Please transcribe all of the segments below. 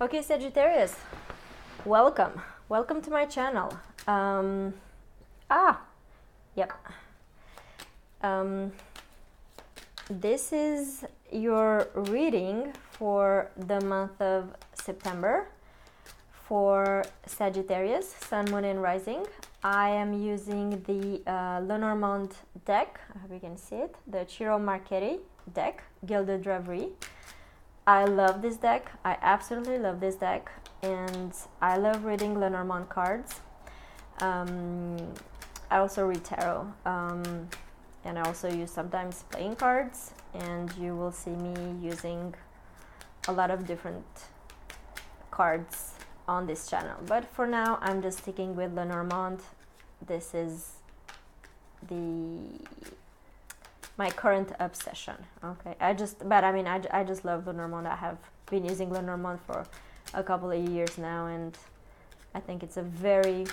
Okay, Sagittarius, welcome to my channel. Yep. This is your reading for the month of September for Sagittarius, Sun, Moon, and Rising. I am using the Lenormand deck. I hope you can see it. The Ciro Marchetti deck, Gilded Reverie. I love this deck. I absolutely love this deck, and I love reading Lenormand cards. I also read tarot, and I also use sometimes playing cards, and you will see me using a lot of different cards on this channel. But for now, I'm just sticking with Lenormand. This is my current obsession. Okay, I just love Lenormand. I have been using Lenormand for a couple of years now, and I think it's a very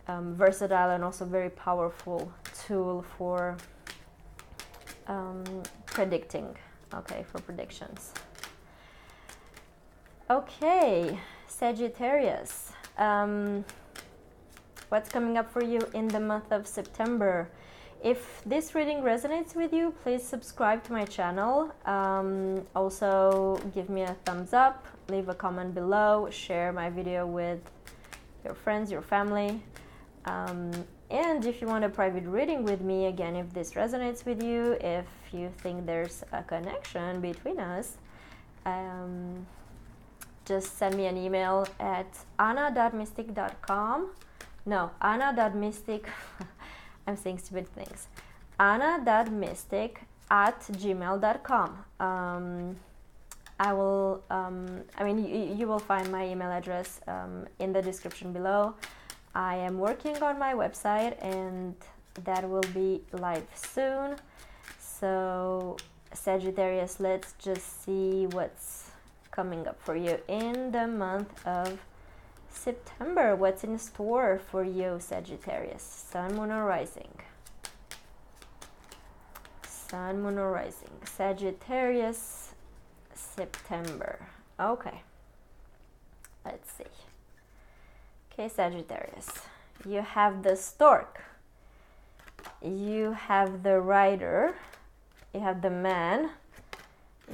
versatile and also very powerful tool for predicting. Okay, for predictions. Okay, Sagittarius, what's coming up for you in the month of September? If this reading resonates with you, please subscribe to my channel. Also, give me a thumbs up, leave a comment below, share my video with your friends, your family. And if you want a private reading with me, again, if this resonates with you, if you think there's a connection between us, just send me an email at ana.mysstic.com. No, ana.mysstic. I'm saying stupid things. ana.mysstic@gmail.com. I will, you will find my email address in the description below. I am working on my website, and that will be live soon. So, Sagittarius, let's just see what's coming up for you in the month of September. What's in store for you, Sagittarius? Sun, Moon, or Rising? Sun, Moon, or Rising. Sagittarius, September. Okay. Let's see. Okay, Sagittarius. You have the stork. You have the rider. You have the man.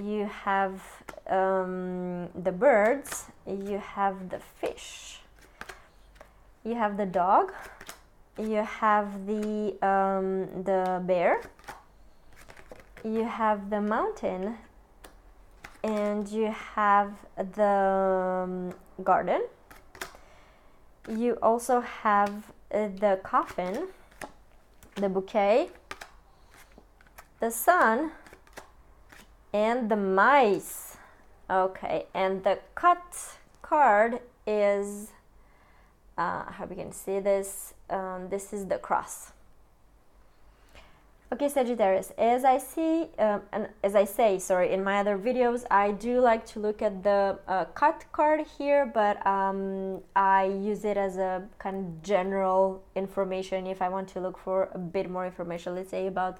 You have the birds. You have the fish. You have the dog. You have the bear. You have the mountain, and you have the garden. You also have the coffin, the bouquet, the sun, and the mice. Okay, and the cut card is, I hope you can see this, this is the cross. Okay, Sagittarius, as I say, in my other videos, I do like to look at the cut card here, but I use it as a kind of general information if I want to look for a bit more information, let's say about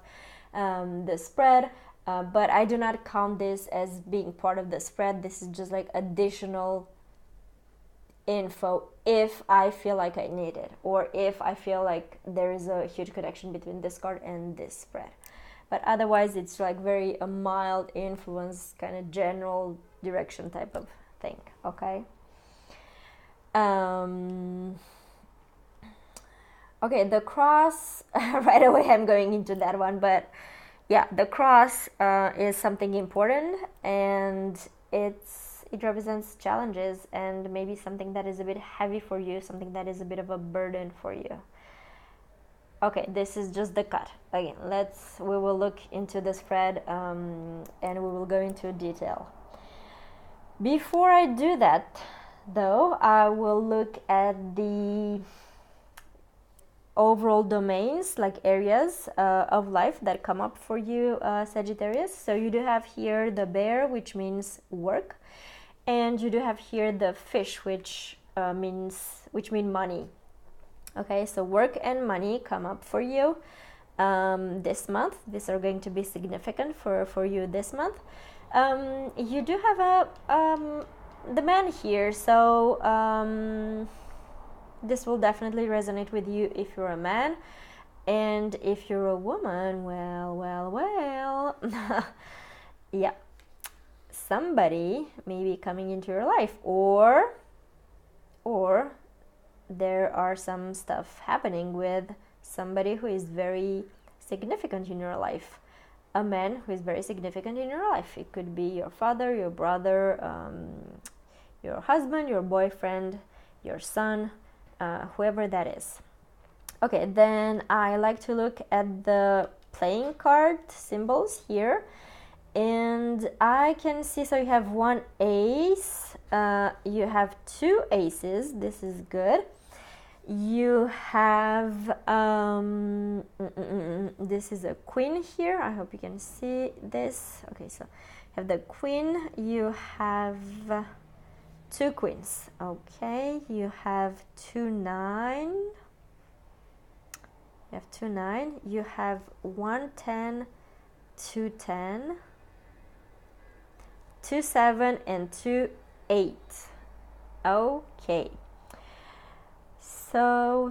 the spread. But I do not count this as being part of the spread. This is just like additional info if I feel like I need it, or if I feel like there is a huge connection between this card and this spread. But otherwise, it's like very a mild influence, kind of general direction type of thing. Okay. Okay, the cross. Right away, I'm going into that one, but yeah, the cross is something important, and it represents challenges and maybe something that is a bit heavy for you, something that is a bit of a burden for you. Okay, this is just the cut. Again, we will look into the spread, and we will go into detail. Before I do that, though, I will look at the overall domains, like areas of life that come up for you, Sagittarius. So you do have here the bear, which means work, and you do have here the fish, which mean money. Okay, so work and money come up for you this month. These are going to be significant for you this month. You do have the man here. So this will definitely resonate with you if you're a man, and if you're a woman, well, yeah, somebody may be coming into your life, or there are some stuff happening with somebody who is very significant in your life. A man who is very significant in your life. It could be your father, your brother, your husband, your boyfriend, your son, whoever that is. Okay, then I like to look at the playing card symbols here, and I can see, so you have one ace, you have two aces, this is good. You have this is a queen here. I hope you can see this. Okay, so you have the queen, you have two queens. Okay, you have 2 9, you have 2 9, you have 1 10, 2 10, 2 7, and 2 8. Okay. So,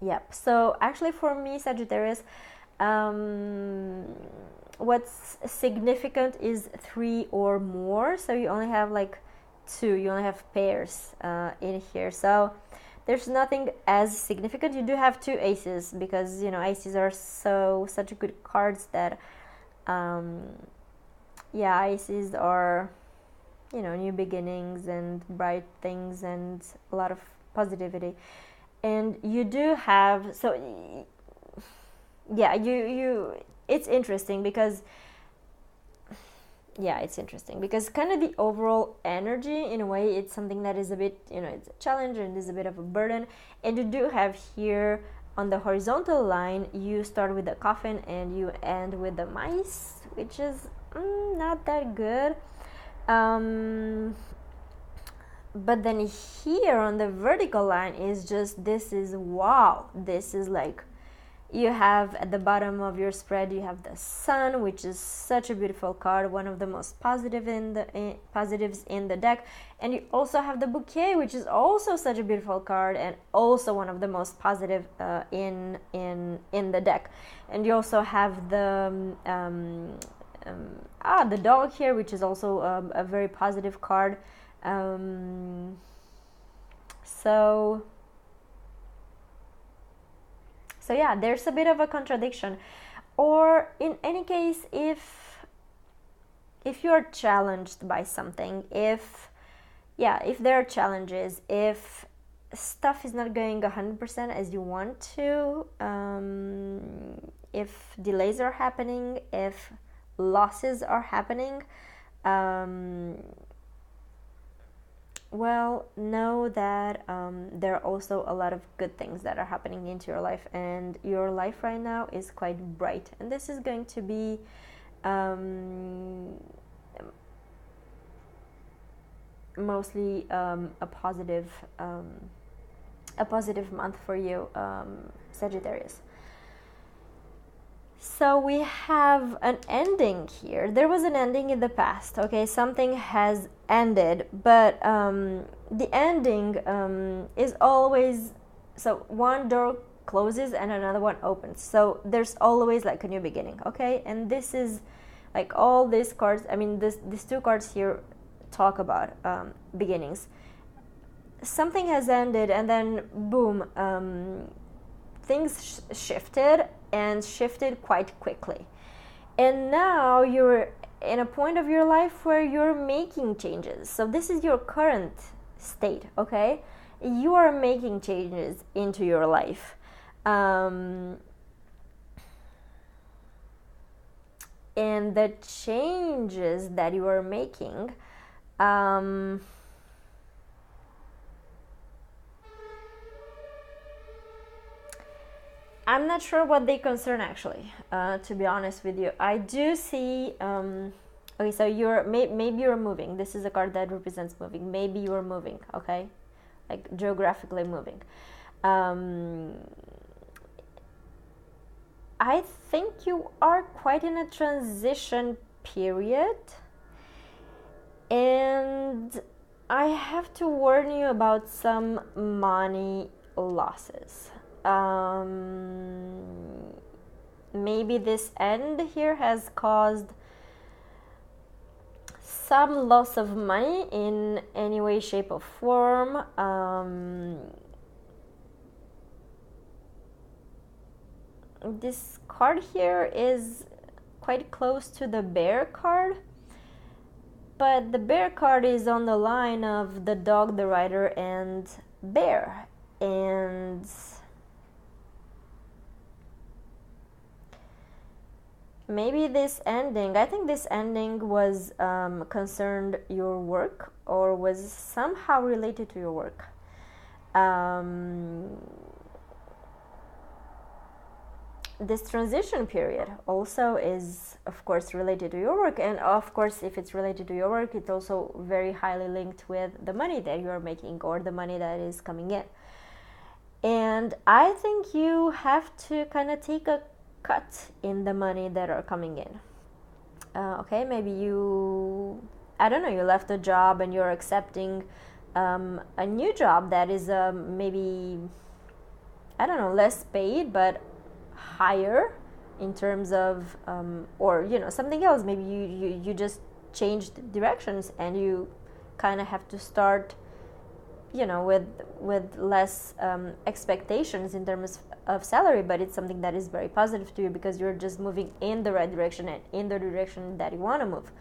yep. So actually for me, Sagittarius, what's significant is 3 or more. So you only have like 2, you only have pairs in here. So there's nothing as significant. You do have 2 aces, because, you know, aces are such good cards that yeah, aces are, you know, new beginnings and bright things and a lot of positivity. And you do have, so yeah, you it's interesting because, yeah, it's interesting because kind of the overall energy, in a way, it's something that is a bit, you know, it's a challenge and is a bit of a burden. And you do have here on the horizontal line, you start with the coffin and you end with the mice, which is not that good. But then here on the vertical line is just, this is wow. This is like, you have at the bottom of your spread, you have the sun, which is such a beautiful card, one of the most positives in the deck. And you also have the bouquet, which is also such a beautiful card and also one of the most positive in the deck. And you also have the the dog here, which is also a very positive card. So yeah, there's a bit of a contradiction. Or in any case, if you are challenged by something, if there are challenges, if stuff is not going 100% as you want to, if delays are happening, if losses are happening, well, know that there are also a lot of good things that are happening into your life, and your life right now is quite bright, and this is going to be mostly a positive month for you, Sagittarius. So we have an ending here. There was an ending in the past, okay? Something has ended, but the ending is always, so one door closes and another one opens. So there's always like a new beginning, okay? And this is like all these cards, I mean, these two cards here talk about beginnings. Something has ended and then boom, things shifted, and shifted quite quickly. And now you're in a point of your life where you're making changes. So this is your current state, okay? You are making changes into your life. And the changes that you are making, I'm not sure what they concern, actually, to be honest with you. I do see, okay, so maybe you're moving. This is a card that represents moving. Maybe you're moving, okay? Like geographically moving. I I think you are quite in a transition period, and I have to warn you about some money losses. Maybe this end here has caused some loss of money in any way, shape, or form. This card here is quite close to the bear card, but the bear card is on the line of the dog, the rider, and bear. And maybe this ending, I think this ending was concerned your work, or was somehow related to your work. This transition period also is, of course, related to your work, and of course, if it's related to your work, it's also very highly linked with the money that you are making or the money that is coming in. And I think you have to kind of take a cut in the money that are coming in. Okay, maybe you, I don't know, you left a job and you're accepting a new job that is maybe, I don't know, less paid, but higher in terms of or you know, something else. Maybe you just changed directions and you kind of have to start, you know, with less expectations in terms of salary, but it's something that is very positive to you because you're just moving in the right direction and in the direction that you want to move.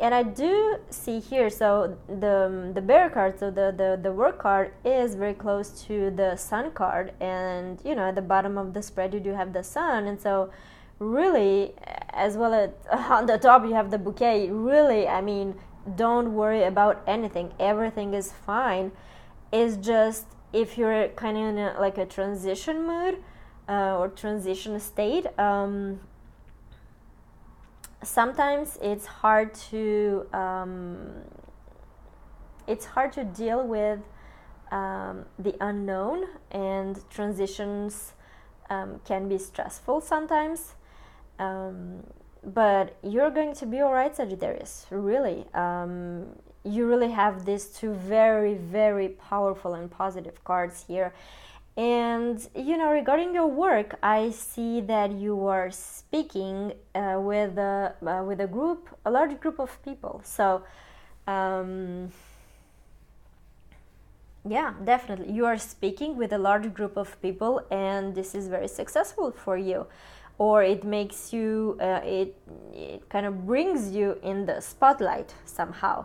And I do see here, so the bear card, so the work card is very close to the sun card, and you know, at the bottom of the spread you do have the sun, and so really, as well as on the top you have the bouquet. Really, I mean, don't worry about anything, everything is fine. It's just if you're kind of in like a transition mood or transition state, sometimes it's hard to deal with the unknown, and transitions can be stressful sometimes, but you're going to be all right, Sagittarius. Really, you really have these two very, very powerful and positive cards here. And you know, regarding your work, I see that you are speaking with a group, a large group of people. So yeah, definitely, you are speaking with a large group of people, and this is very successful for you, or it makes you it kind of brings you in the spotlight somehow.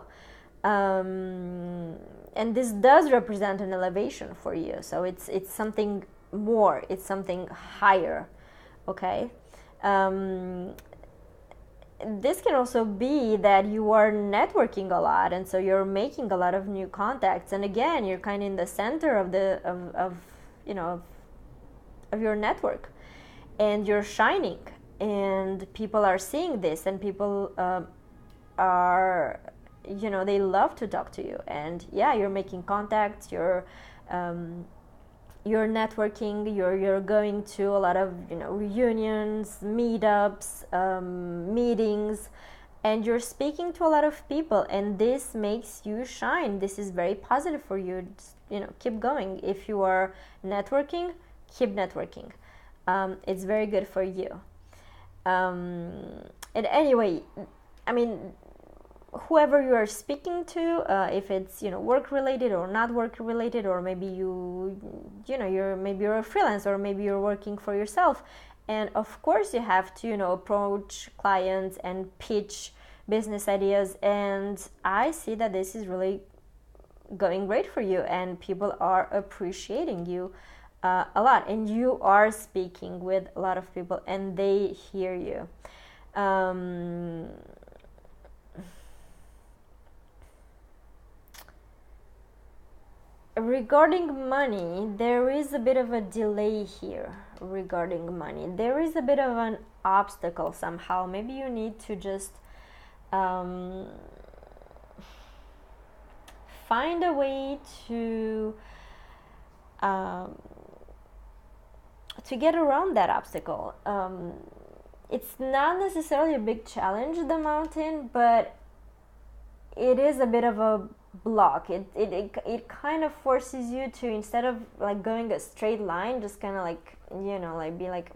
And this does represent an elevation for you, so it's something more, it's something higher. Okay, this can also be that you are networking a lot, and so you're making a lot of new contacts, and again, you're kind of in the center of the you know, of your network, and you're shining, and people are seeing this, and people are, you know, they love to talk to you, and yeah, you're making contacts, you're networking, you're going to a lot of, you know, reunions, meetups, meetings, and you're speaking to a lot of people, and this makes you shine. This is very positive for you. Just, you know, keep going. If you are networking, keep networking. It's very good for you. And anyway, I mean, whoever you are speaking to, if it's, you know, work related or not work related, or maybe you know, you're a freelance, or maybe you're working for yourself, and of course you have to, you know, approach clients and pitch business ideas, and I see that this is really going great for you, and people are appreciating you a lot, and you are speaking with a lot of people, and they hear you. Regarding money, there is a bit of a delay here. Regarding money, there is a bit of an obstacle somehow. Maybe you need to just find a way to to get around that obstacle. It's not necessarily a big challenge, the mountain, but it is a bit of a block. It kind of forces you to, instead of like going a straight line, just kind of like, you know, like be like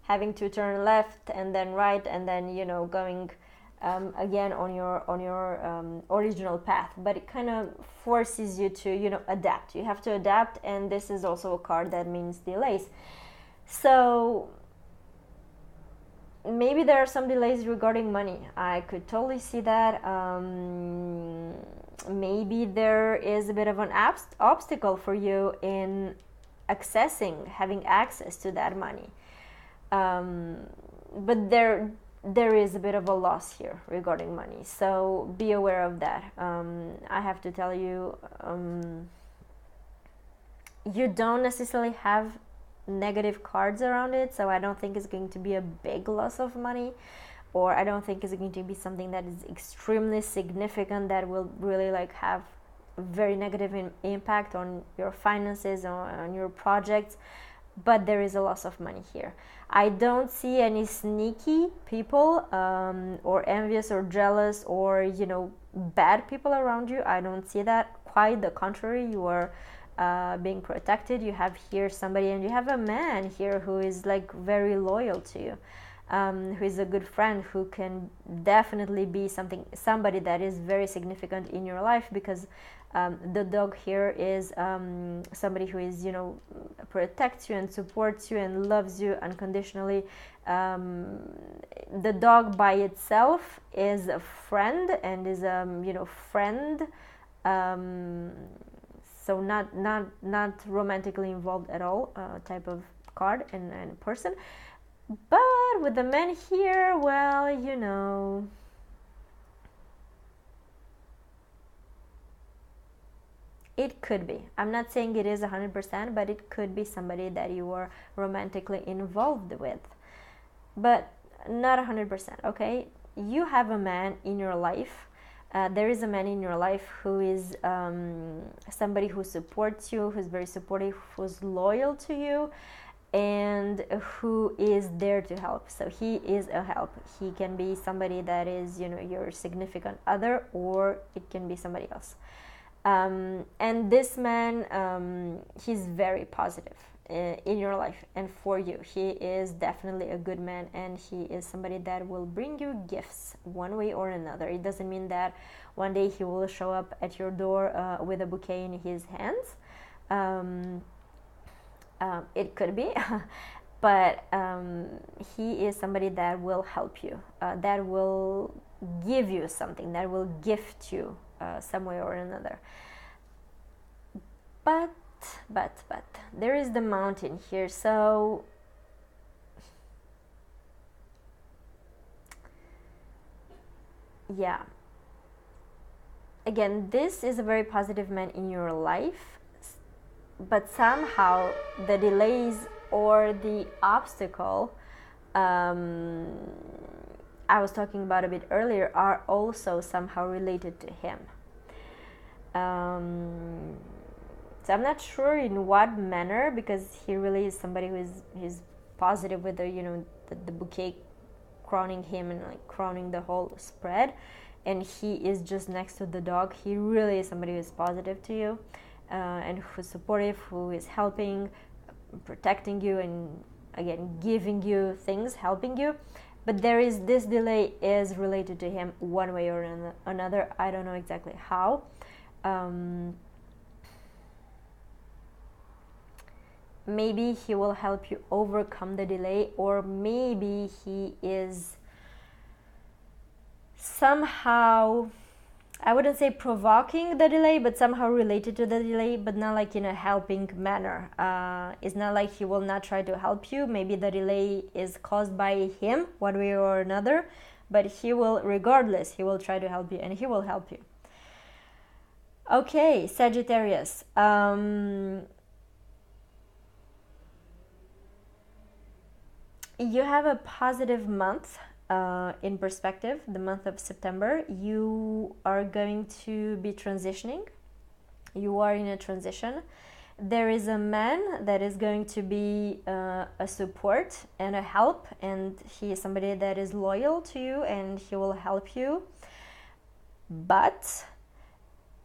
having to turn left and then right and then, you know, going again on your original path. But it kind of forces you to, you know, adapt. You have to adapt, and this is also a card that means delays. So maybe there are some delays regarding money. I could totally see that. Maybe there is a bit of an obstacle for you in having access to that money. But there is a bit of a loss here regarding money, so be aware of that. I have to tell you, you don't necessarily have negative cards around it, so I don't think it's going to be a big loss of money, or I don't think it's going to be something that is extremely significant that will really like have a very negative impact on your finances or on your projects. But there is a loss of money here. I don't see any sneaky people or envious or jealous or, you know, bad people around you. I don't see that. Quite the contrary, you are being protected. You have here somebody, and you have a man here who is like very loyal to you, who is a good friend, who can definitely be somebody that is very significant in your life, because the dog here is somebody who is, you know, protects you and supports you and loves you unconditionally. The dog by itself is a friend and is you know, friend, so not romantically involved at all, type of card and person. But with the men here, well, you know, it could be. I'm not saying it is 100%, but it could be somebody that you are romantically involved with, but not 100%, okay? You have a man in your life. There is a man in your life who is somebody who supports you, who's very supportive, who's loyal to you, and who is there to help. So he is a help. He can be somebody that is, you know, your significant other, or it can be somebody else. And this man, he's very positive in your life and for you. He is definitely a good man, and he is somebody that will bring you gifts one way or another. It doesn't mean that one day he will show up at your door with a bouquet in his hands. It could be, but he is somebody that will help you, that will give you something, that will gift you some way or another. But there is the mountain here, so yeah. Again, this is a very positive man in your life, but somehow the delays or the obstacle I was talking about a bit earlier are also somehow related to him. So I'm not sure in what manner, because he really is somebody who is positive with the, you know, the bouquet crowning him and like crowning the whole spread, and he is just next to the dog. He really is somebody who is positive to you, and who's supportive, who is helping, protecting you, and again giving you things, helping you. But there is this delay is related to him one way or another. I don't know exactly how. Maybe he will help you overcome the delay, or maybe he is somehow, I wouldn't say provoking the delay, but somehow related to the delay, but not like in a helping manner. It's not like he will not try to help you. Maybe the delay is caused by him one way or another, but he will, regardless, he will try to help you, and he will help you. Okay, Sagittarius. You have a positive month in perspective, the month of September. You are going to be transitioning. You are in a transition. there is a man that is going to be a support and a help, and he is somebody that is loyal to you and he will help you. But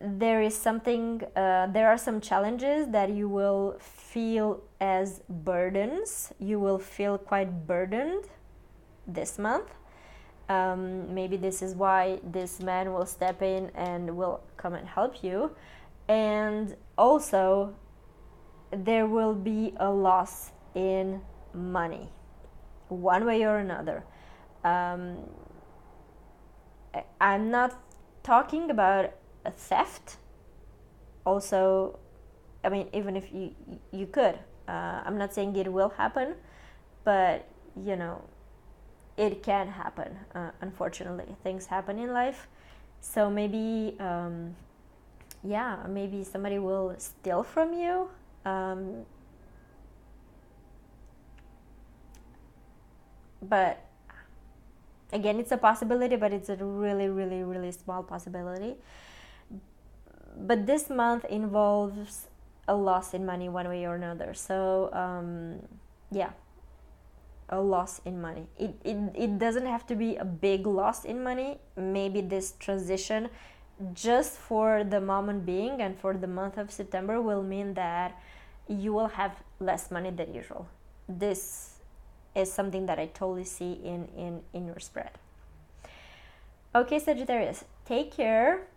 there is something, there are some challenges that you will feel as burdens. You will feel quite burdened this month. Maybe this is why this man will step in and will come and help you. And also, there will be a loss in money, one way or another. I'm not talking about a theft. Also, I mean, even if you could, I'm not saying it will happen, but you know, it can happen. Unfortunately, things happen in life. So maybe, maybe somebody will steal from you. But again, it's a possibility, but it's a really, really, really small possibility. But this month involves a loss in money one way or another. So, a loss in money. It doesn't have to be a big loss in money. Maybe this transition, just for the moment being and for the month of September, will mean that you will have less money than usual. This is something that I totally see in your spread. Okay, Sagittarius, take care.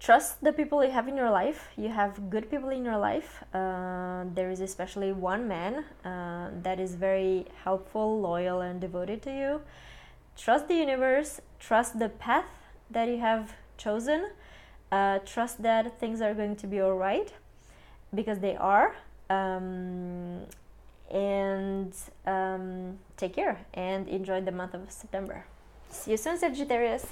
Trust the people you have in your life. You have good people in your life. There is especially one man that is very helpful, loyal, and devoted to you. Trust the universe. Trust the path that you have chosen. Trust that things are going to be all right, because they are. Take care and enjoy the month of September. See you soon, Sagittarius.